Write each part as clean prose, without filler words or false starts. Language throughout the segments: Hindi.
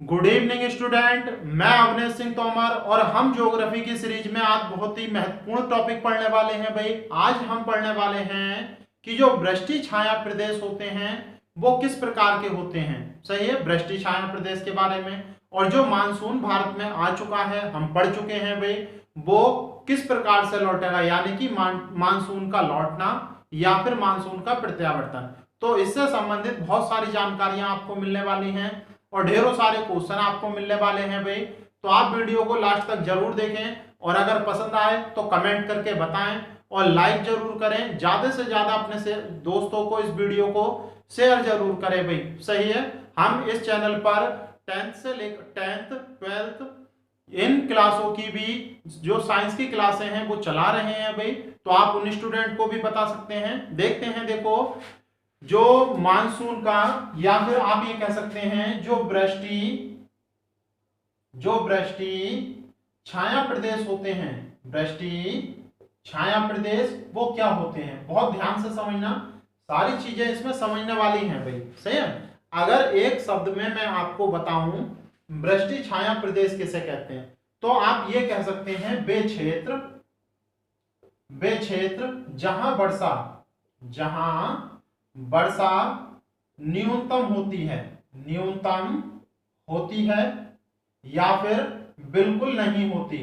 Good evening student. मैं अवनेश सिंह तोमर और हम ज्योग्राफी की सीरीज में आज बहुत ही महत्वपूर्ण टॉपिक पढ़ने वाले हैं। भाई आज हम पढ़ने वाले हैं कि जो वृष्टि छाया प्रदेश होते हैं वो किस प्रकार के होते हैं। सही है, वृष्टि छाया प्रदेश के बारे में। और जो मानसून भारत में आ चुका है, हम पढ़ चुके हैं भाई, वो किस प्रकार से लौटेगा, यानी कि मानसून का लौटना या फिर मानसून का प्रत्यावर्तन। तो इससे संबंधित बहुत सारी जानकारियां आपको मिलने वाली हैं और ढेरों सारे क्वेश्चन आपको मिलने वाले हैं भाई। तो आप वीडियो को लास्ट तक जरूर देखें और अगर पसंद आए तो कमेंट करके बताएं और लाइक जरूर करें। ज्यादा से ज्यादा अपने से दोस्तों को इस वीडियो को शेयर जरूर करें भाई। सही है, हम इस चैनल पर 10th से लेकर 10th 12th इन क्लासों की भी जो साइंस की क्लासें हैं वो चला रहे हैं भाई। तो आप उन स्टूडेंट को भी बता सकते हैं। देखते हैं, देखो जो मानसून का या फिर आप ये कह सकते हैं जो वृष्टि छाया प्रदेश होते हैं, वृष्टि छाया प्रदेश वो क्या होते हैं, बहुत ध्यान से समझना। सारी चीजें इसमें समझने वाली हैं भाई। सही है, अगर एक शब्द में मैं आपको बताऊं वृष्टि छाया प्रदेश किसे कहते हैं, तो आप ये कह सकते हैं वे क्षेत्र जहां वर्षा न्यूनतम होती है या फिर बिल्कुल नहीं होती,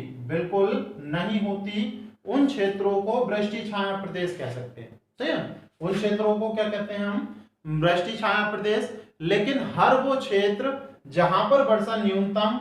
उन क्षेत्रों को वृष्टि छाया प्रदेश कह सकते हैं। सही है, उन क्षेत्रों को क्या कहते हैं हम, वृष्टि छाया प्रदेश। लेकिन हर वो क्षेत्र जहां पर वर्षा न्यूनतम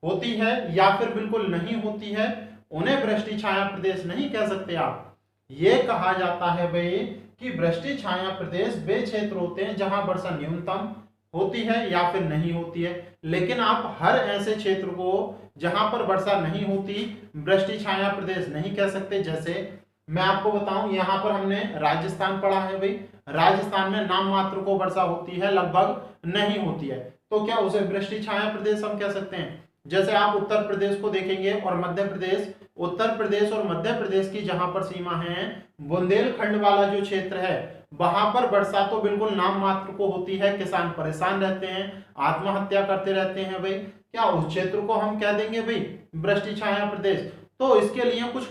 होती है या फिर बिल्कुल नहीं होती है, उन्हें वृष्टि छाया प्रदेश नहीं कह सकते आप। ये कहा जाता है भाई कि वृष्टि छाया प्रदेश वे क्षेत्र होते हैं जहां वर्षा न्यूनतम होती है या फिर नहीं होती है। लेकिन आप हर ऐसे क्षेत्र को जहां पर वर्षा नहीं होती वृष्टि छाया प्रदेश नहीं कह सकते। जैसे मैं आपको बताऊं, यहां पर हमने राजस्थान पढ़ा है भाई, राजस्थान में नाम मात्र को वर्षा होती है, लगभग नहीं होती है, तो क्या उसे वृष्टि छाया प्रदेश हम कह सकते हैं। जैसे आप उत्तर प्रदेश को देखेंगे और मध्य प्रदेश, उत्तर प्रदेश और मध्य प्रदेश की जहां पर सीमा है, बुंदेलखंड वाला जो क्षेत्र है, वहां पर वर्षा तो बिल्कुल नाम मात्र को होती है, किसान परेशान रहते हैं, आत्महत्या करते रहते हैं भाई, क्या उस क्षेत्र को हम कह देंगे भाई वृष्टि छाया प्रदेश। तो इसके लिए कुछ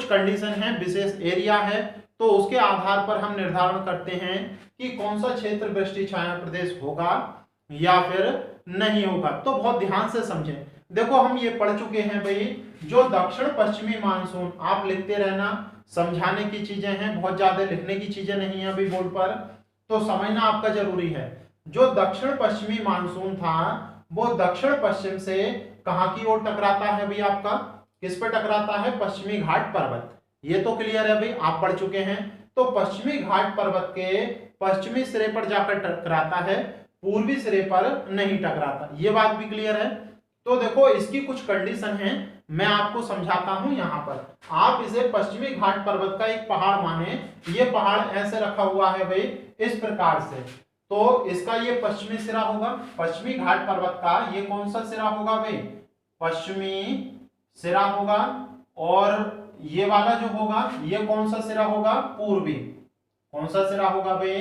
कंडीशन है, विशेष एरिया है, तो उसके आधार पर हम निर्धारण करते हैं कि कौन सा क्षेत्र वृष्टि छाया प्रदेश होगा या फिर नहीं होगा। तो बहुत ध्यान से समझें। देखो हम ये पढ़ चुके हैं भाई, जो दक्षिण पश्चिमी मानसून, आप लिखते रहना, समझाने की चीजें हैं, बहुत ज्यादा लिखने की चीजें नहीं है अभी बोर्ड पर, तो समझना आपका जरूरी है। जो दक्षिण पश्चिमी मानसून था वो दक्षिण पश्चिम से कहां की ओर टकराता है भाई, आपका किस पर टकराता है, पश्चिमी घाट पर्वत। ये तो क्लियर है भाई, आप पढ़ चुके हैं। तो पश्चिमी घाट पर्वत के पश्चिमी सिरे पर जाकर टकराता है, पूर्वी सिरे पर नहीं टकराता। ये बात भी क्लियर है। तो देखो इसकी कुछ कंडीशन है, मैं आपको समझाता हूं। यहां पर आप इसे पश्चिमी घाट पर्वत का एक पहाड़ माने, ये पहाड़ ऐसे रखा हुआ है भाई इस प्रकार से, तो इसका ये पश्चिमी सिरा होगा, पश्चिमी घाट पर्वत का ये कौन सा सिरा होगा भाई, पश्चिमी सिरा होगा। और ये वाला जो होगा ये कौन सा सिरा होगा, पूर्वी। कौन सा सिरा होगा भाई,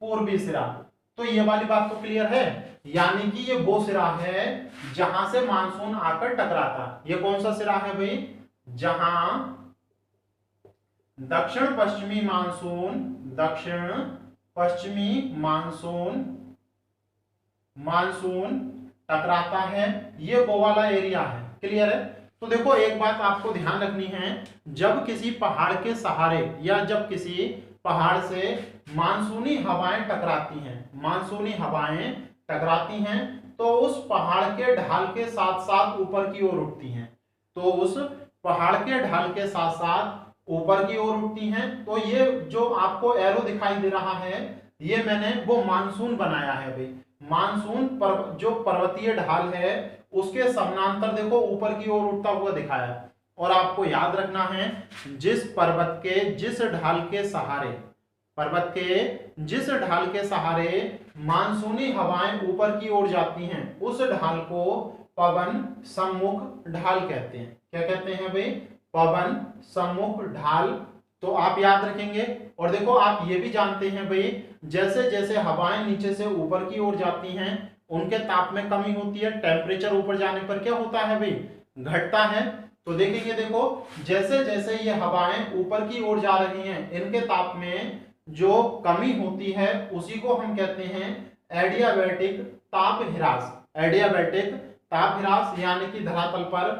पूर्वी सिरा। तो ये वाली बात तो क्लियर है, यानी कि ये वो सिरा है जहां से मानसून आकर टकराता। ये कौन सा सिरा है भाई, जहां दक्षिण पश्चिमी मानसून टकराता है, ये वो वाला एरिया है। क्लियर है। तो देखो एक बात आपको ध्यान रखनी है, जब किसी पहाड़ के सहारे या जब किसी पहाड़ से मानसूनी हवाएं टकराती हैं, तो उस पहाड़ के ढाल के साथ साथ ऊपर की ओर उठती हैं, तो उस पहाड़ के ढाल के साथ साथ ऊपर की ओर उठती हैं। तो ये जो आपको एरो दिखाई दे रहा है, ये मैंने वो मानसून बनाया है भाई। मानसून जो पर्वतीय ढाल है उसके समानांतर देखो ऊपर की ओर उठता हुआ दिखाया। और आपको याद रखना है, पर्वत के जिस ढाल के सहारे मानसूनी हवाएं ऊपर की ओर जाती हैं, उस ढाल को पवन सम्मुख ढाल कहते हैं। क्या कहते हैं भाई, पवन सम्मुख ढाल। तो आप याद रखेंगे। और देखो आप ये भी जानते हैं भाई, जैसे जैसे हवाएं नीचे से ऊपर की ओर जाती हैं उनके ताप में कमी होती है, टेम्परेचर ऊपर जाने पर क्या होता है भाई, घटता है। तो देखेंगे, देखो जैसे जैसे ये हवाएं ऊपर की ओर जा रही हैं, इनके ताप में जो कमी होती है उसी को हम कहते हैं एडियाबैटिक ताप ह्रास। एडियाबैटिक ताप ह्रास यानी कि धरातल पर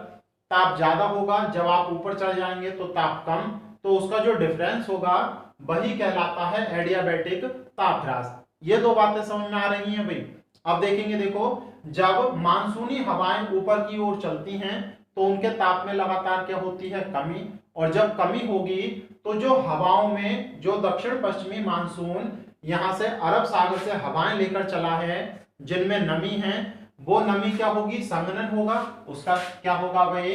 ताप ज्यादा होगा, जब आप ऊपर चढ़ जाएंगे तो ताप कम, तो उसका जो डिफरेंस होगा वही कहलाता है एडियाबैटिक ताप ह्रास। ये दो बातें समझ में आ रही हैं भाई। अब देखेंगे, देखो जब मानसूनी हवाएं ऊपर की ओर चलती हैं तो उनके ताप में लगातार क्या होती है, कमी, और जब कमी होगी तो जो हवाओं में जो दक्षिण पश्चिमी मानसून यहां से अरब सागर से हवाएं लेकर चला है, जिनमें नमी है, वो नमी क्या होगी, संघनन होगा। उसका क्या होगा भाई,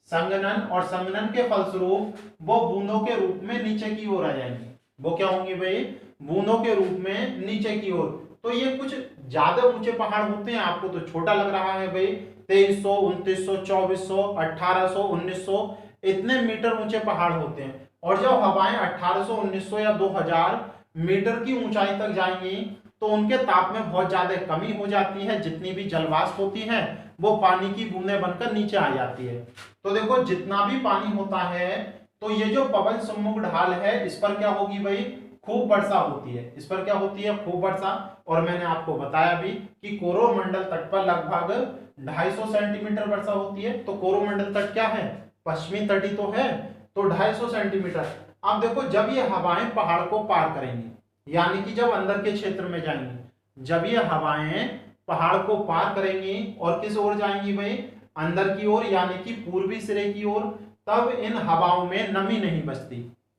संघनन, और संघनन के फलस्वरूप वो बूंदों के रूप में नीचे की ओर आ जाएंगी। वो क्या होंगी भाई, बूंदों के रूप में नीचे की ओर। तो ये कुछ ज्यादा ऊंचे पहाड़ होते हैं, आपको तो छोटा लग रहा है भाई, 2300, 2900, 2400, 1800, 1900 इतने मीटर ऊंचे पहाड़ होते हैं। और जब हवाएं 1800, 1900 या 2000 मीटर की ऊंचाई तक जाएंगी तो उनके ताप में बहुत ज्यादा कमी हो जाती है, जितनी भी जलवाष्प होती है वो पानी की बूंदें बनकर नीचे आ जाती है। तो देखो जितना भी पानी होता है, तो ये जो पवन सम्मुख ढाल है इस पर क्या होगी भाई, खूब वर्षा होती है। इस पर क्या होती है, खूब वर्षा। और मैंने आपको बताया भी कि कोरोमंडल तट पर लगभग 250 सेंटीमीटर वर्षा होती है। तो कोरोमंडल तट क्या है, पश्चिमी तटी तो है, तो 250 सेंटीमीटर। अब देखो जब ये हवाएं पहाड़ को पार करेंगी, यानी कि जब अंदर के क्षेत्र में जाएंगी, जब ये हवाएं पहाड़ को पार करेंगी और किस ओर जाएंगी भाई, अंदर की ओर, यानी कि पूर्वी सिरे की ओर, तब इन हवाओं में नमी नहीं बचती।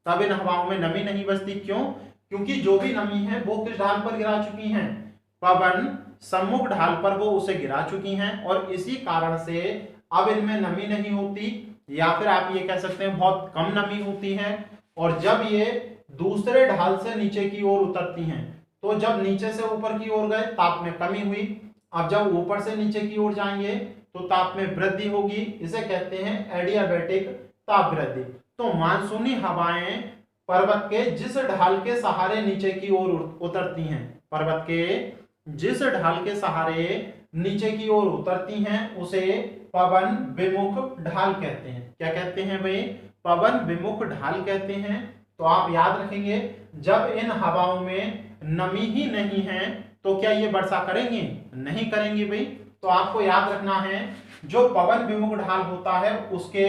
तब इन हवाओं में नमी नहीं बचती। क्यों? क्योंकि जो भी नमी है वो किस ढाल पर गिरा चुकी हैं, पवन सम्मुख ढाल पर वो उसे गिरा चुकी हैं, और इसी कारण से अब इनमें नमी नहीं होती, या फिर आप ये कह सकते हैं बहुत कम नमी होती है। और जब ये दूसरे ढाल से नीचे की ओर उतरती हैं, तो जब नीचे से ऊपर की ओर गए ताप में कमी हुई, अब जब ऊपर से नीचे की ओर जाएंगे तो ताप में वृद्धि होगी। इसे कहते हैं एडियाबैटिक ताप वृद्धि। तो मानसूनी हवाएं पर्वत के जिस ढाल के सहारे नीचे की ओर उतरती हैं, पर्वत के जिस ढाल के सहारे नीचे की ओर उतरती हैं, उसे पवन विमुख ढाल कहते हैं। क्या कहते हैं भाई, पवन विमुख ढाल कहते हैं। तो आप याद रखेंगे, जब इन हवाओं में नमी ही नहीं है तो क्या ये वर्षा करेंगी, नहीं करेंगी भाई। तो आपको याद रखना है, जो पवन विमुख ढाल होता है उसके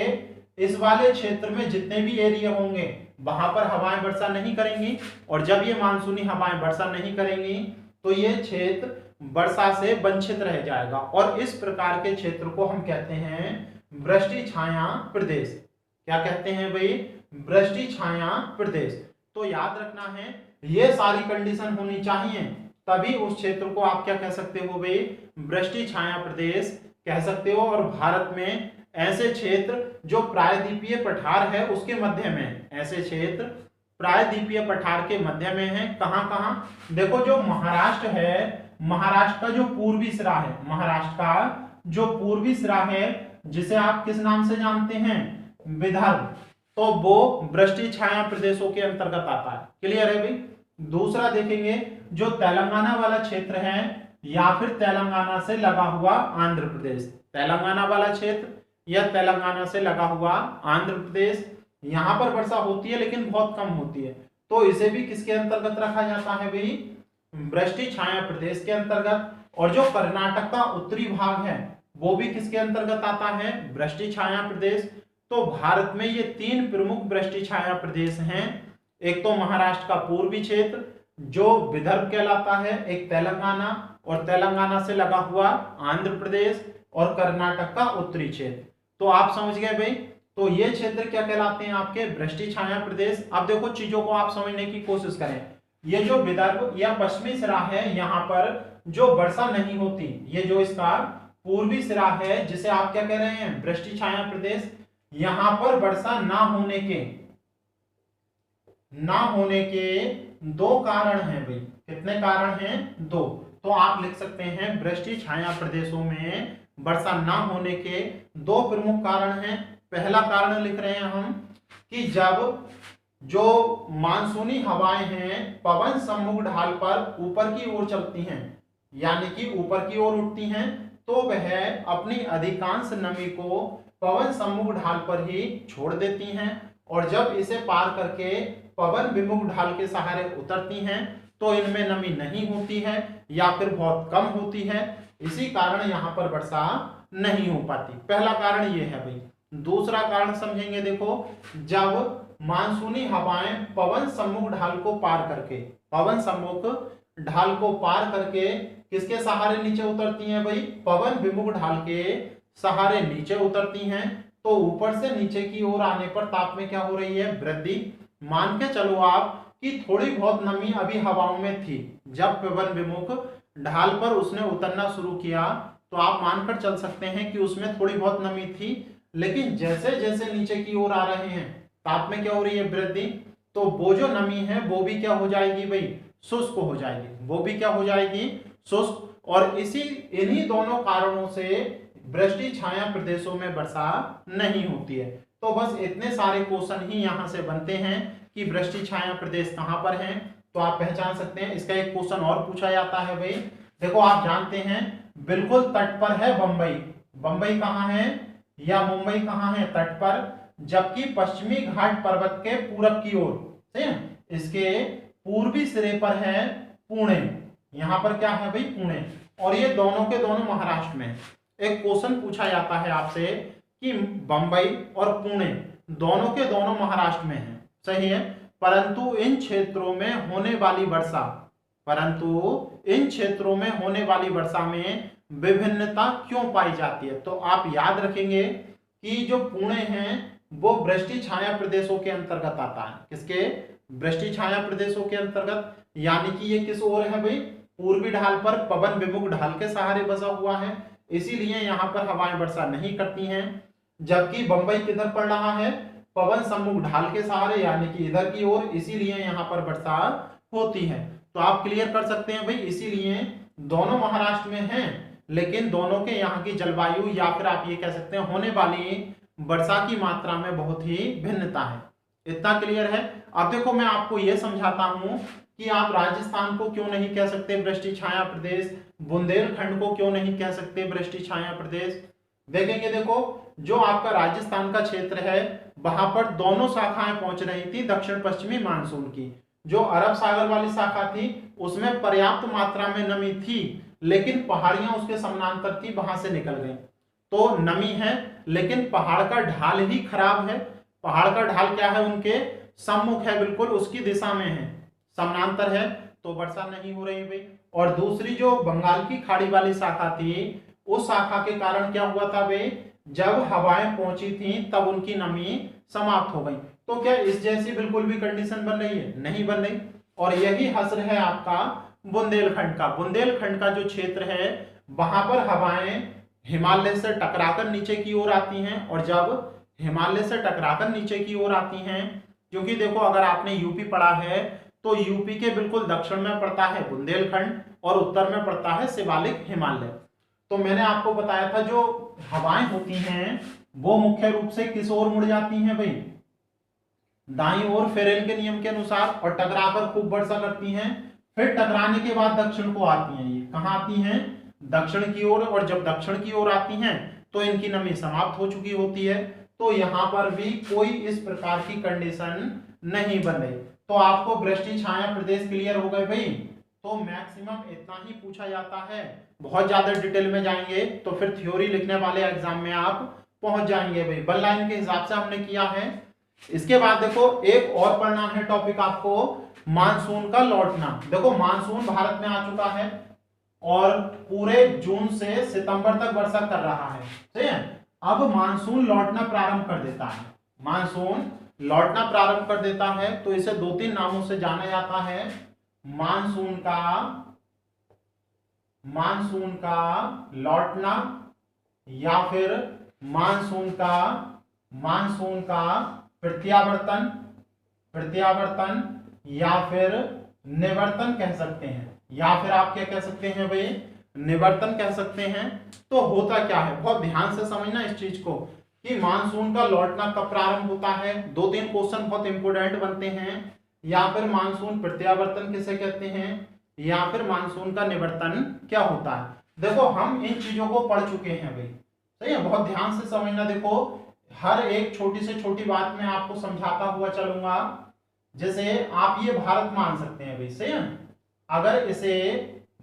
इस वाले क्षेत्र में जितने भी एरिया होंगे वहां पर हवाएं वर्षा नहीं करेंगी, और जब ये मानसूनी हवाएं वर्षा नहीं करेंगी तो ये क्षेत्र वर्षा से वंचित रह जाएगा, और इस प्रकार के क्षेत्र को हम कहते हैं वृष्टि छाया प्रदेश। क्या कहते हैं भाई, वृष्टि छाया प्रदेश। तो याद रखना है, ये सारी कंडीशन होनी चाहिए, तभी उस क्षेत्र को आप क्या कह सकते हो भाई, वृष्टि छाया प्रदेश कह सकते हो। और भारत में ऐसे क्षेत्र जो प्रायद्वीपीय पठार है उसके मध्य में, ऐसे क्षेत्र प्रायद्वीपीय पठार के मध्य में है। कहां कहां, देखो जो महाराष्ट्र है, महाराष्ट्र का जो पूर्वी सिरा है, महाराष्ट्र का जो पूर्वी सिरा है जिसे आप किस नाम से जानते हैं, विदर्भ, तो वो वृष्टि छाया प्रदेशों के अंतर्गत आता है। क्लियर है भाई। दूसरा देखेंगे, जो तेलंगाना वाला क्षेत्र है या फिर तेलंगाना से लगा हुआ आंध्र प्रदेश, तेलंगाना वाला क्षेत्र या तेलंगाना से लगा हुआ आंध्र प्रदेश, यहां पर वर्षा होती है लेकिन बहुत कम होती है, तो इसे भी किसके अंतर्गत रखा जाता है भाई, वृष्टि छाया प्रदेश के अंतर्गत। और जो कर्नाटक का उत्तरी भाग है वो भी किसके अंतर्गत आता है, वृष्टि छाया प्रदेश। तो भारत में ये तीन प्रमुख वृष्टि छाया प्रदेश हैं, एक तो महाराष्ट्र का पूर्वी क्षेत्र जो विदर्भ कहलाता है, एक तेलंगाना और तेलंगाना से लगा हुआ आंध्र प्रदेश, और कर्नाटक का उत्तरी क्षेत्र। तो आप समझ गए भाई। तो ये क्षेत्र क्या कहलाते हैं, आपके वृष्टि छाया प्रदेश। अब देखो चीजों को आप समझने की कोशिश करें, ये जो विदर्भ या पश्चिमी सिरा है यहाँ पर जो वर्षा नहीं होती, ये जो इसका पूर्वी सिरा है जिसे आप क्या कह रहे हैं, वृष्टि छाया प्रदेश, यहां पर वर्षा ना होने के दो कारण हैं भाई। कितने कारण हैं, दो। तो आप लिख सकते हैं वृष्टि छाया प्रदेशों में वर्षा ना होने के दो प्रमुख कारण हैं। पहला कारण लिख रहे हैं हम कि जब जो मानसूनी हवाएं हैं पवन सम्मुख ढाल पर ऊपर की ओर चलती हैं, यानी कि ऊपर की ओर उठती हैं, तो वह अपनी अधिकांश नमी को पवन सम्मुख ढाल पर ही छोड़ देती हैं, और जब इसे पार करके पवन विमुख ढाल के सहारे उतरती हैं तो इनमें नमी नहीं होती है या फिर बहुत कम होती है। इसी कारण यहाँ पर वर्षा नहीं हो पाती। पहला कारण ये है भाई। दूसरा कारण समझेंगे, देखो जब मानसूनी हवाएं पवन सम्मुख ढाल को पार करके, पवन सम्मुख ढाल को पार करके किसके सहारे नीचे उतरती हैं भाई, पवन विमुख ढाल के सहारे नीचे उतरती हैं, तो ऊपर से नीचे की ओर आने पर ताप में क्या हो रही है, वृद्धि। मान के चलो आप कि थोड़ी बहुत नमी अभी हवाओं में थी, जब पवन विमुख ढाल पर उसने उतरना शुरू किया तो आप मानकर चल सकते हैं कि उसमें थोड़ी बहुत नमी थी, लेकिन जैसे जैसे नीचे की ओर आ रहे हैं ताप में क्या हो रही है, वृद्धि। तो वो जो नमी है वो भी क्या हो जाएगी भाई, शुष्क हो जाएगी, वो भी क्या हो जाएगी, शुष्क। और इन्हीं दोनों कारणों से वृष्टि छाया प्रदेशों में वर्षा नहीं होती है। तो बस इतने सारे क्वेश्चन ही यहाँ से बनते हैं कि वृष्टि छाया प्रदेश कहाँ पर हैं, तो आप पहचान सकते हैं। इसका एक क्वेश्चन और पूछा जाता है भाई, देखो आप जानते हैं बिल्कुल तट पर है बंबई, बंबई कहाँ है या मुंबई कहाँ है, तट पर, जबकि पश्चिमी घाट पर्वत के पूरब की ओर, ठीक है, इसके पूर्वी सिरे पर है पुणे, यहाँ पर क्या है भाई, पुणे, और ये दोनों के दोनों महाराष्ट्र में। एक क्वेश्चन पूछा जाता है आपसे कि बंबई और पुणे दोनों के दोनों महाराष्ट्र में है, सही है, परंतु इन क्षेत्रों में होने वाली वर्षा, परंतु इन क्षेत्रों में होने वाली वर्षा में विभिन्नता क्यों पाई जाती है। तो आप याद रखेंगे कि जो पुणे हैं वो वृष्टि छाया प्रदेशों के अंतर्गत आता है, किसके, वृष्टि छाया प्रदेशों के अंतर्गत, यानी कि ये किस ओर है भाई, पूर्वी ढाल पर पवन विमुख ढाल के सहारे बसा हुआ है, इसीलिए यहाँ पर हवाएं वर्षा नहीं करती हैं। जबकि बंबई किधर पड़ रहा है, पवन सम्मुख ढाल के सहारे, यानी कि इधर की ओर, इसीलिए यहाँ पर वर्षा होती है। तो आप क्लियर कर सकते हैं भाई, इसीलिए दोनों महाराष्ट्र में हैं, लेकिन दोनों के यहाँ की जलवायु या फिर आप ये कह सकते हैं होने वाली वर्षा की मात्रा में बहुत ही भिन्नता है। इतना क्लियर है। अब देखो मैं आपको यह समझाता हूं कि आप राजस्थान को क्यों नहीं कह सकते वृष्टि छाया प्रदेश, बुंदेलखंड को क्यों नहीं कह सकते वृष्टि छाया प्रदेश। देखेंगे, देखो जो आपका राजस्थान का क्षेत्र है वहां पर दोनों शाखाएं पहुंच रही थी दक्षिण पश्चिमी मानसून की। जो अरब सागर वाली शाखा थी उसमें पर्याप्त मात्रा में नमी थी, लेकिन पहाड़ियां उसके समानांतर थी, वहां से निकल गई। तो नमी है लेकिन पहाड़ का ढाल ही खराब है। पहाड़ का ढाल क्या है, उनके सम्मुख है, बिल्कुल उसकी दिशा में है, समानांतर है, तो वर्षा नहीं हो रही भाई। और दूसरी जो बंगाल की खाड़ी वाली शाखा थी, उस शाखा के कारण क्या हुआ था भाई, जब हवाएं पहुंची थी तब उनकी नमी समाप्त हो गई। तो क्या इस जैसी बिल्कुल भी कंडीशन बन रही है, नहीं बन रही। और यही हश्र है आपका बुंदेलखंड का। बुंदेलखंड का जो क्षेत्र है वहां पर हवाएं हिमालय से टकराकर नीचे की ओर आती हैं, और जब हिमालय से टकराकर नीचे की ओर आती हैं, क्योंकि देखो अगर आपने यूपी पढ़ा है तो यूपी के बिल्कुल दक्षिण में पड़ता है बुंदेलखंड और उत्तर में पड़ता है शिवालिक हिमालय। तो मैंने आपको बताया था जो हवाएं होती हैं वो मुख्य रूप से किस ओर मुड़ जाती हैं भाई, दाईं ओर फेरेल के नियम के अनुसार, और टकराकर खूब वर्षा करती हैं। फिर टकराने के बाद दक्षिण को आती हैं। ये कहाँ आती हैं, दक्षिण की ओर, और जब दक्षिण की ओर आती हैं तो इनकी नमी समाप्त हो चुकी होती है। तो यहाँ पर भी कोई इस प्रकार की कंडीशन नहीं बन रही। तो आपको वृष्टि छाया प्रदेश क्लियर हो गए भाई। तो मैक्सिमम इतना ही पूछा जाता है, बहुत ज्यादा डिटेल में जाएंगे तो फिर थ्योरी लिखने वाले एग्जाम में आप पहुंच जाएंगे भाई। वन लाइन के हिसाब से हमने किया है। इसके बाद देखो एक और पढ़ना है टॉपिक आपको, मानसून का लौटना। देखो मानसून भारत में आ चुका है और पूरे जून से सितंबर तक वर्षा कर रहा है, ठीक है। अब मानसून लौटना प्रारंभ कर देता है, मानसून लौटना प्रारंभ कर देता है, तो इसे दो तीन नामों से जाना जाता है। मानसून का लौटना, या फिर मानसून का प्रत्यावर्तन, या फिर निवर्तन कह सकते हैं, या फिर आप क्या कह सकते हैं भाई, निवर्तन कह सकते हैं। तो होता क्या है, बहुत ध्यान से समझना इस चीज को कि मानसून का लौटना कब प्रारंभ होता है। दो तीन क्वेश्चन बहुत इंपोर्टेंट बनते हैं। या फिर मानसून प्रत्यावर्तन किसे कहते हैं, या फिर मानसून का निवर्तन क्या होता है। देखो हम इन चीजों को पढ़ चुके हैं भाई, सही है, बहुत ध्यान से समझना। देखो हर एक छोटी से छोटी बात मैं आपको समझाता हुआ चलूंगा। जैसे आप ये भारत मान सकते हैं भाई, सही है, अगर इसे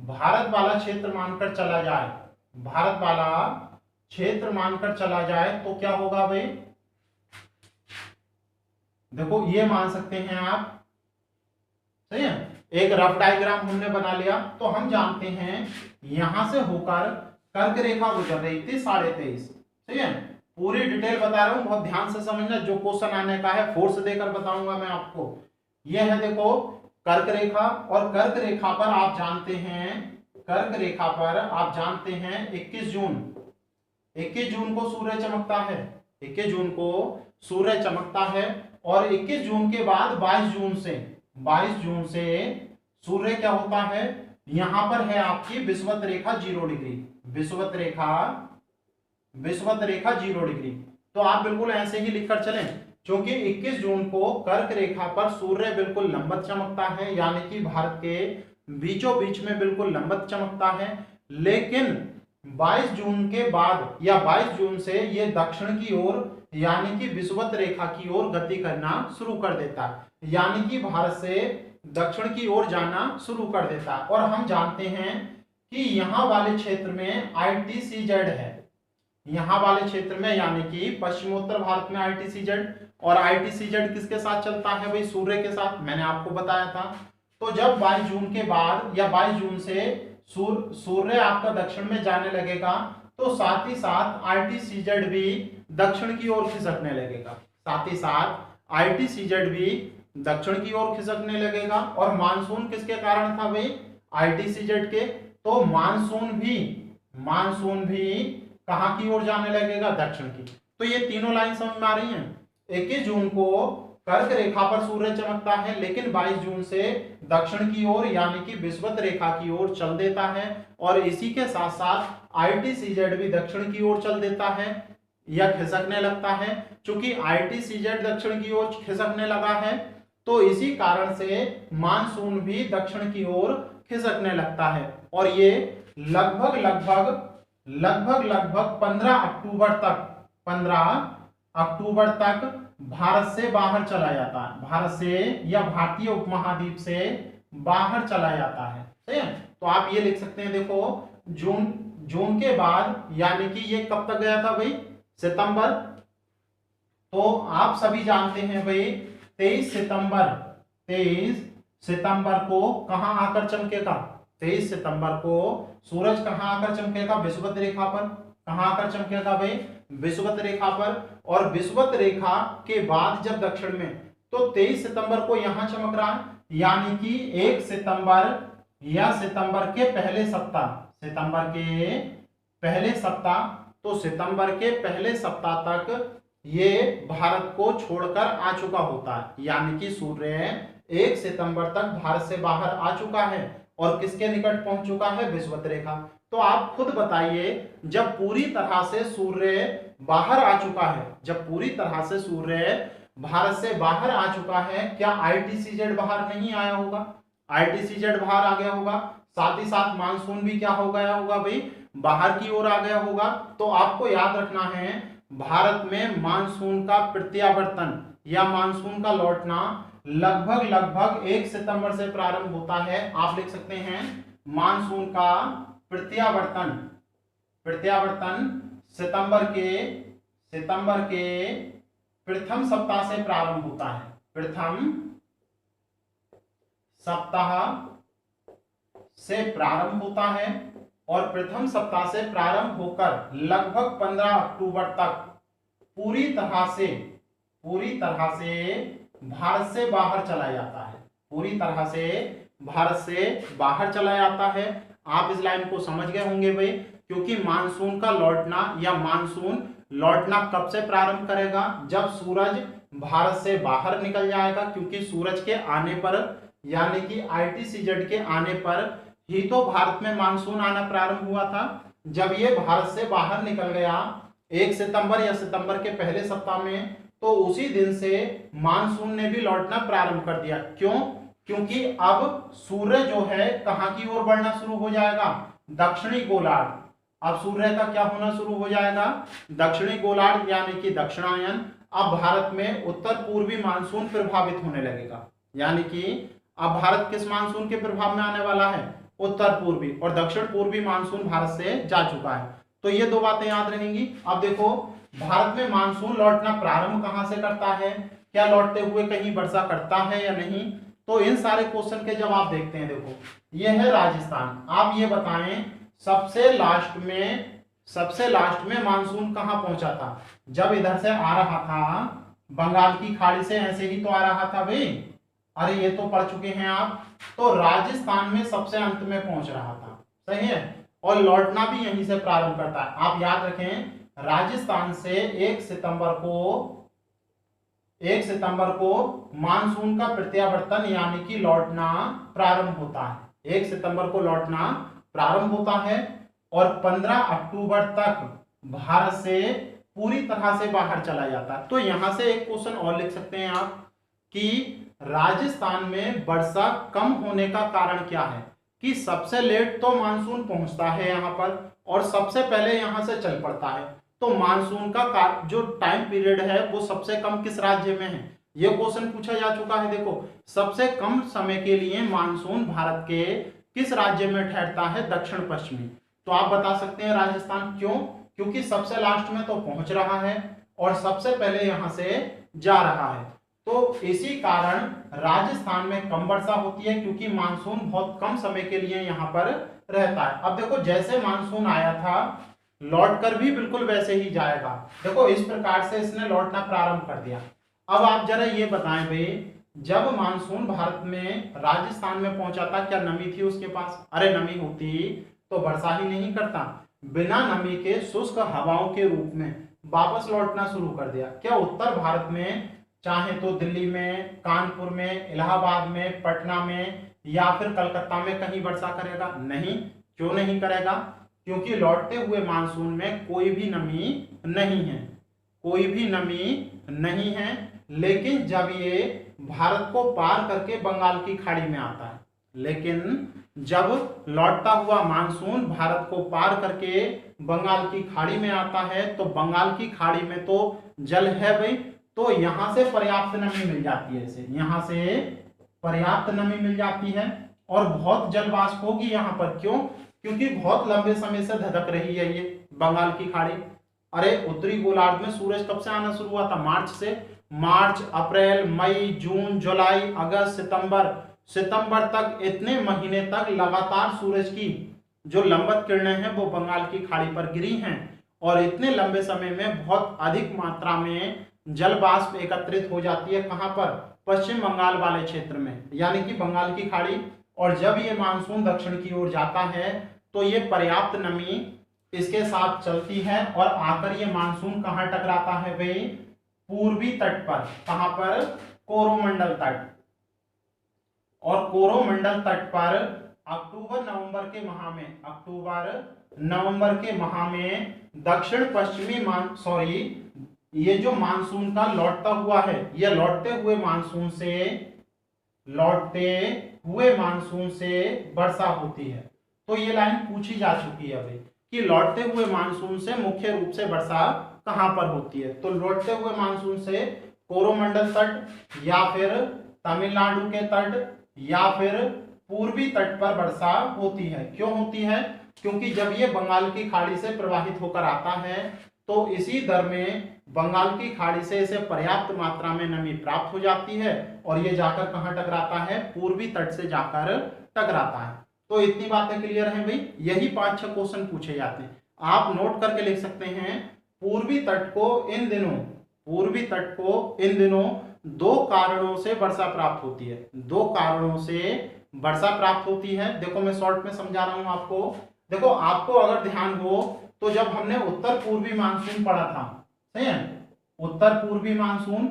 भारत वाला क्षेत्र मानकर चला जाए, भारत वाला क्षेत्र मानकर चला जाए तो क्या होगा भाई, देखो ये मान सकते हैं आप, सही है, एक रफ डायग्राम हमने बना लिया। तो हम जानते हैं यहां से होकर कर्क रेखा गुजर रही थी 23.5, सही है, पूरी डिटेल बता रहा हूं, बहुत ध्यान से समझना, जो क्वेश्चन आने का है फोर्स देकर बताऊंगा मैं आपको। यह है देखो कर्क रेखा, और कर्क रेखा पर आप जानते हैं, कर्क रेखा पर आप जानते हैं 21 जून को सूर्य चमकता है, 21 जून को सूर्य चमकता है। और 21 जून के बाद 22 जून से सूर्य क्या होता है, यहां पर है आपकी विषुवत रेखा 0 डिग्री, विषुवत रेखा 0 डिग्री। तो आप बिल्कुल ऐसे ही लिखकर चलें, क्योंकि 21 जून को कर्क रेखा पर सूर्य बिल्कुल लंबवत चमकता है, यानी कि भारत के बीचों बीच में बिल्कुल लंबवत चमकता है। लेकिन 22 जून के बाद या 22 जून से ये दक्षिण की ओर यानी कि विषुवत रेखा की ओर गति करना शुरू कर देता है, यानी कि भारत से दक्षिण की ओर जाना शुरू कर देता है। और हम जानते हैं कि यहां वाले क्षेत्र में ITCZ है, यहां वाले क्षेत्र में यानी कि पश्चिमोत्तर भारत में ITCZ, और ITCZ किसके साथ चलता है भाई, सूर्य के साथ, मैंने आपको बताया था। तो जब 22 जून के बाद या 22 जून से सूर्य आपका दक्षिण में जाने लगेगा, तो साथ ही साथ ITCZ भी दक्षिण की ओर खिसकने लगेगा, साथ ही साथ ITCZ भी दक्षिण की ओर खिसकने लगेगा। और मानसून किसके कारण था भाई, ITCZ के। तो मानसून भी कहां की ओर जाने लगेगा, दक्षिण की। तो ये तीनों लाइन समझ में आ रही हैं। 21 जून को कर्क रेखा पर सूर्य चमकता है, लेकिन 22 जून से दक्षिण की ओर यानी कि विषुवत रेखा की ओर चल देता है, और इसी के साथ साथ ITCZ भी दक्षिण की ओर चल देता है या खिसकने लगता है। चूंकि ITCZ दक्षिण की ओर खिसकने लगा है, तो इसी कारण से मानसून भी दक्षिण की ओर खिसकने लगता है। और ये लगभग 15 अक्टूबर तक भारत से बाहर चला जाता है, भारत से या भारतीय उपमहाद्वीप से बाहर चला जाता है, सही है। तो आप ये लिख सकते हैं, देखो जून के बाद यानी कि ये कब तक गया था भाई, सितंबर। तो आप सभी जानते हैं भाई 23 सितंबर को कहां आकर चमकेगा, 23 सितंबर को सूरज कहां आकर चमकेगा, विषुवत रेखा पर। कहां आकर चमकेगा भाई, विषुवत रेखा पर। और विषुवत रेखा के बाद जब दक्षिण में, तो 23 सितंबर को यहां चमक रहा है, यानी कि 1 सितंबर या सितंबर के पहले सप्ताह, तो सितंबर के पहले सप्ताह तक ये भारत को छोड़कर आ चुका होता है, यानी कि सूर्य 1 सितंबर तक भारत से बाहर आ चुका है और किसके निकट पहुंच चुका है, विषुवत रेखा। तो आप खुद बताइए, जब पूरी तरह से सूर्य बाहर आ चुका है, जब पूरी तरह से सूर्य भारत से बाहर आ चुका है, क्या ITCZ बाहर नहीं आया होगा, ITCZ बाहर आ गया होगा, साथ ही साथ मानसून भी क्या हो गया होगा भाई, बाहर की ओर आ गया होगा। तो आपको याद रखना है, भारत में मानसून का प्रत्यावर्तन या मानसून का लौटना लगभग 1 सितंबर से प्रारंभ होता है। आप लिख सकते हैं मानसून का प्रत्यावर्तन सितंबर के प्रथम सप्ताह से प्रारंभ होता है, प्रथम सप्ताह से प्रारंभ होता है। और प्रथम सप्ताह से प्रारंभ होकर लगभग 15 अक्टूबर तक पूरी तरह से भारत से बाहर चला जाता है, पूरी तरह से भारत से बाहर चला जाता है। आप इस लाइन को समझ गए होंगे भाई, क्योंकि मानसून का लौटना या मानसून लौटना कब से प्रारंभ करेगा, जब सूरज भारत से बाहर निकल जाएगा, क्योंकि सूरज के आने पर यानी कि ITCZ के आने पर ही तो भारत में मानसून आना प्रारंभ हुआ था। जब ये भारत से बाहर निकल गया 1 सितंबर या सितंबर के पहले सप्ताह में, तो उसी दिन से मानसून ने भी लौटना प्रारंभ कर दिया। क्यों, क्योंकि अब सूर्य जो है कहाँ की ओर बढ़ना शुरू हो जाएगा, दक्षिणी गोलार्ध। अब सूर्य का क्या होना शुरू हो जाएगा, दक्षिणी गोलार्ध यानी कि दक्षिणायन। अब भारत में उत्तर पूर्वी मानसून प्रभावित होने लगेगा, यानी कि अब भारत किस मानसून के प्रभाव में आने वाला है, उत्तर पूर्वी, और दक्षिण पूर्वी मानसून भारत से जा चुका है। तो ये दो बातें याद रहेंगी। अब देखो भारत में मानसून लौटना प्रारंभ कहां से करता है, क्या लौटते हुए कहीं वर्षा करता है या नहीं, तो इन सारे क्वेश्चन के जवाब देखते हैं। देखो ये है राजस्थान। आप ये बताएं सबसे लास्ट में मानसून कहां पहुंचा था, जब इधर से आ रहा था बंगाल की खाड़ी से, ऐसे ही तो आ रहा था भाई, अरे ये तो पढ़ चुके हैं आप। तो राजस्थान में सबसे अंत में पहुंच रहा था, सही है, और लौटना भी यहीं से प्रारंभ करता है। आप याद रखें राजस्थान से 1 सितंबर को मानसून का प्रत्यावर्तन यानी कि लौटना प्रारंभ होता है। 1 सितंबर को लौटना प्रारंभ होता है और 15 अक्टूबर तक भारत से पूरी तरह से बाहर चला जाता है। तो यहां से एक क्वेश्चन और लिख सकते हैं आप कि राजस्थान में वर्षा कम होने का कारण क्या है, कि सबसे लेट तो मानसून पहुंचता है यहां पर और सबसे पहले यहां से चल पड़ता है। तो मानसून का जो टाइम पीरियड है वो सबसे कम किस राज्य में है, ये क्वेश्चन पूछा जा चुका है। देखो सबसे कम समय के लिए मानसून भारत के किस राज्य में ठहरता है, दक्षिण पश्चिमी। तो आप बता सकते हैं राजस्थान, क्यों, क्योंकि सबसे लास्ट में तो पहुंच रहा है और सबसे पहले यहां से जा रहा है। तो इसी कारण राजस्थान में कम वर्षा होती है, क्योंकि मानसून बहुत कम समय के लिए यहां पर रहता है। अब देखो जैसे मानसून आया था लौटकर भी बिल्कुल वैसे ही जाएगा। देखो इस प्रकार से इसने लौटना प्रारंभ कर दिया। अब आप जरा ये बताएं भाई, जब मानसून भारत में राजस्थान में पहुंचा था क्या नमी थी उसके पास, अरे नमी होती तो वर्षा ही नहीं करता। बिना नमी के शुष्क हवाओं के रूप में वापस लौटना शुरू कर दिया। क्या उत्तर भारत में चाहे तो दिल्ली में, कानपुर में, इलाहाबाद में, पटना में या फिर कलकत्ता में कहीं वर्षा करेगा, नहीं। क्यों नहीं करेगा, क्योंकि लौटते हुए मानसून में कोई भी नमी नहीं है, कोई भी नमी नहीं है। लेकिन जब ये भारत को पार करके बंगाल की खाड़ी में आता है, लेकिन जब लौटता हुआ मानसून भारत को पार करके बंगाल की खाड़ी में आता है तो बंगाल की खाड़ी में तो जल है भाई, तो यहां से पर्याप्त नमी मिल जाती है इसे, यहां से पर्याप्त नमी मिल जाती है और बहुत जल वाष्प होगी यहां पर। क्यों, क्योंकि बहुत लंबे समय से धधक रही है ये बंगाल की खाड़ी। अरे उत्तरी गोलार्ध में सूरज कब से आना शुरू हुआ था, मार्च से। मार्च, अप्रैल, मई, जून, जुलाई, अगस्त, सितंबर तक, इतने महीने तक लगातार सूरज की जो लंबवत किरणें हैं वो बंगाल की खाड़ी पर गिरी हैं और इतने लंबे समय में बहुत अधिक मात्रा में जल वाष्प एकत्रित हो जाती है। कहां पर, पश्चिम बंगाल वाले क्षेत्र में, यानी कि बंगाल की खाड़ी। और जब ये मानसून दक्षिण की ओर जाता है तो ये पर्याप्त नमी इसके साथ चलती है और आकर ये मानसून कहां टकराता है भाई, पूर्वी तट पर। कहां पर, कोरोमंडल तट। और कोरोमंडल तट पर अक्टूबर नवंबर के माह में दक्षिण पश्चिमी ये जो मानसून का लौटता हुआ है, ये लौटते हुए मानसून से वर्षा होती है। तो ये लाइन पूछी जा चुकी है अभी कि लौटते हुए मानसून से मुख्य रूप से वर्षा कहां पर होती है। तो लौटते हुए मानसून से कोरोमंडल तट या फिर तमिलनाडु के तट या फिर पूर्वी तट पर वर्षा होती है। क्यों होती है, क्योंकि जब ये बंगाल की खाड़ी से प्रवाहित होकर आता है तो इसी दर में बंगाल की खाड़ी से इसे पर्याप्त मात्रा में नमी प्राप्त हो जाती है और ये जाकर कहां टकराता है, पूर्वी तट से जाकर टकराता है। तो इतनी बातें क्लियर हैं भाई, यही 5-6 क्वेश्चन पूछे जाते हैं, आप नोट करके लिख सकते हैं। पूर्वी तट को इन दिनों 2 कारणों से वर्षा प्राप्त होती है, 2 कारणों से वर्षा प्राप्त होती है। देखो मैं शॉर्ट में समझा रहा हूं आपको। देखो आपको अगर ध्यान हो तो जब हमने उत्तर पूर्वी मानसून पढ़ा था, सही है, उत्तर पूर्वी मानसून,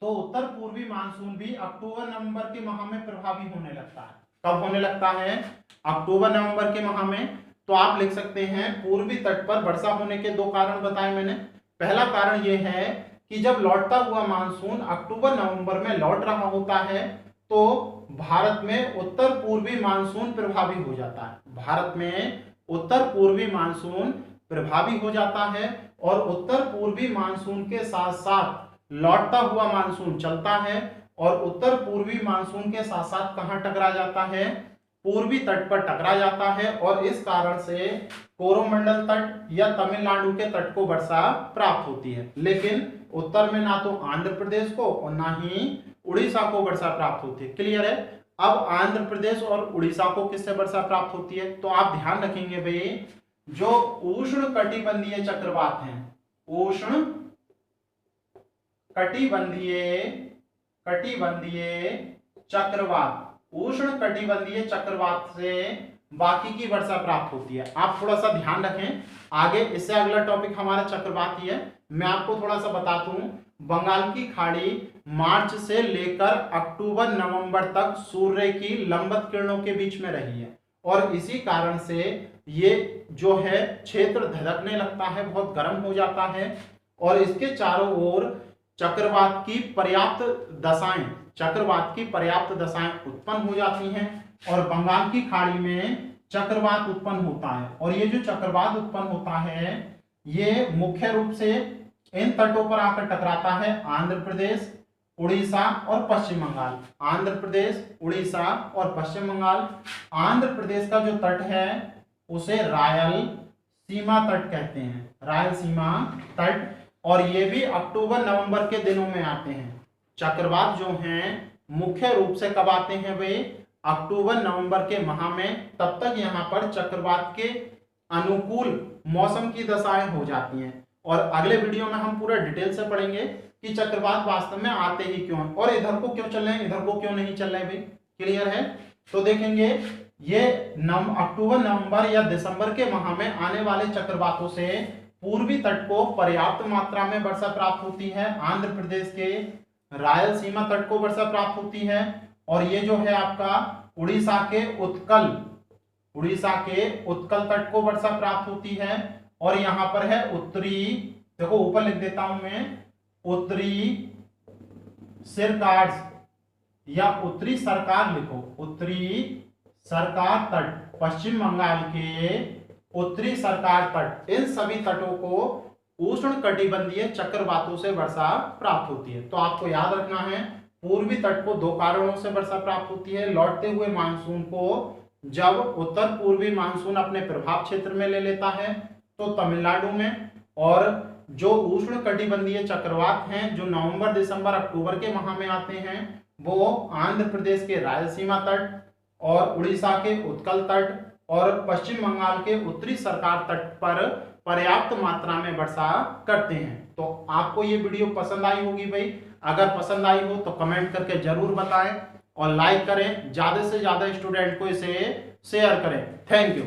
तो उत्तर पूर्वी मानसून भी अक्टूबर नवंबर के माह में प्रभावी होने लगता है। कब होने लगता है, अक्टूबर नवंबर के माह में। तो आप लिख सकते हैं पूर्वी तट पर वर्षा होने के 2 कारण बताए मैंने। पहला कारण यह है कि जब लौटता हुआ मानसून अक्टूबर नवंबर में लौट रहा होता है तो भारत में उत्तर पूर्वी मानसून प्रभावी हो जाता है। भारत में उत्तर पूर्वी मानसून प्रभावी हो जाता है और उत्तर पूर्वी मानसून के साथ साथ लौटता हुआ मानसून चलता है और उत्तर पूर्वी मानसून के साथ साथ कहां टकरा जाता है, पूर्वी तट पर टकरा जाता है और इस कारण से कोरोमंडल तट या तमिलनाडु के तट को वर्षा प्राप्त होती है। लेकिन उत्तर में ना तो आंध्र प्रदेश को और ना ही उड़ीसा को वर्षा प्राप्त होती है। क्लियर है। अब आंध्र प्रदेश और उड़ीसा को किससे वर्षा प्राप्त होती है, तो आप ध्यान रखेंगे भाई, जो उष्ण कटिबंधीय चक्रवात हैं, उष्ण कटिबंधीय चक्रवात, उष्ण कटिबंधीय चक्रवात से बाकी की वर्षा प्राप्त होती है। आप थोड़ा सा ध्यान रखें, आगे इससे अगला टॉपिक हमारा चक्रवात ही है। मैं आपको थोड़ा सा बताता हूं, बंगाल की खाड़ी मार्च से लेकर अक्टूबर नवंबर तक सूर्य की लंबवत किरणों के बीच में रही है और इसी कारण से ये जो है क्षेत्र धधकने लगता है, बहुत गर्म हो जाता है और इसके चारों ओर चक्रवात की पर्याप्त दशाएं उत्पन्न हो जाती हैं और बंगाल की खाड़ी में चक्रवात उत्पन्न होता है। और ये जो चक्रवात उत्पन्न होता है ये मुख्य रूप से इन तटों पर आकर टकराता है, आंध्र प्रदेश, उड़ीसा और पश्चिम बंगाल। आंध्र प्रदेश, उड़ीसा और पश्चिम बंगाल। आंध्र प्रदेश का जो तट है उसे रायल सीमा तट कहते हैं, रायल सीमा तट, और ये भी अक्टूबर नवंबर के दिनों में आते हैं। चक्रवात जो हैं मुख्य रूप से कब आते हैं भाई, अक्टूबर नवंबर के माह में। तब तक यहाँ पर चक्रवात के अनुकूल मौसम की दशाएं हो जाती हैं और अगले वीडियो में हम पूरा डिटेल से पढ़ेंगे कि चक्रवात वास्तव में आते ही क्यों और इधर को क्यों चल रहे हैं, इधर को क्यों नहीं चल रहे भाई। क्लियर है। तो देखेंगे ये अक्टूबर नवंबर या दिसंबर के माह में आने वाले चक्रवातों से पूर्वी तट को पर्याप्त मात्रा में वर्षा प्राप्त होती है, आंध्र प्रदेश के रायल सीमा तट को वर्षा प्राप्त होती है और ये जो है आपका उड़ीसा के उत्कल तट को वर्षा प्राप्त होती है और यहाँ पर है उत्तरी, देखो ऊपर लिख देता हूं मैं, उत्तरी सिरकार्स या उत्तरी सरकार लिखो, उत्तरी सरकार तट, पश्चिम बंगाल के उत्तरी सरकार तट, इन सभी तटों को उष्ण कटिबंधीय चक्रवातों से वर्षा प्राप्त होती है। तो आपको याद रखना है पूर्वी तट को दो कारणों से वर्षा प्राप्त होती है, लौटते हुए मानसून को जब उत्तर पूर्वी मानसून अपने प्रभाव क्षेत्र में ले लेता है तो तमिलनाडु में, और जो उष्ण कटिबंधीय चक्रवात हैं जो नवंबर दिसंबर अक्टूबर के माह में आते हैं वो आंध्र प्रदेश के रायलसीमा तट और उड़ीसा के उत्कल तट और पश्चिम बंगाल के उत्तरी सरकार तट पर पर्याप्त मात्रा में वर्षा करते हैं। तो आपको ये वीडियो पसंद आई होगी भाई, अगर पसंद आई हो तो कमेंट करके जरूर बताएं और लाइक करें, ज्यादा से ज्यादा स्टूडेंट को इसे शेयर करें। Thank you.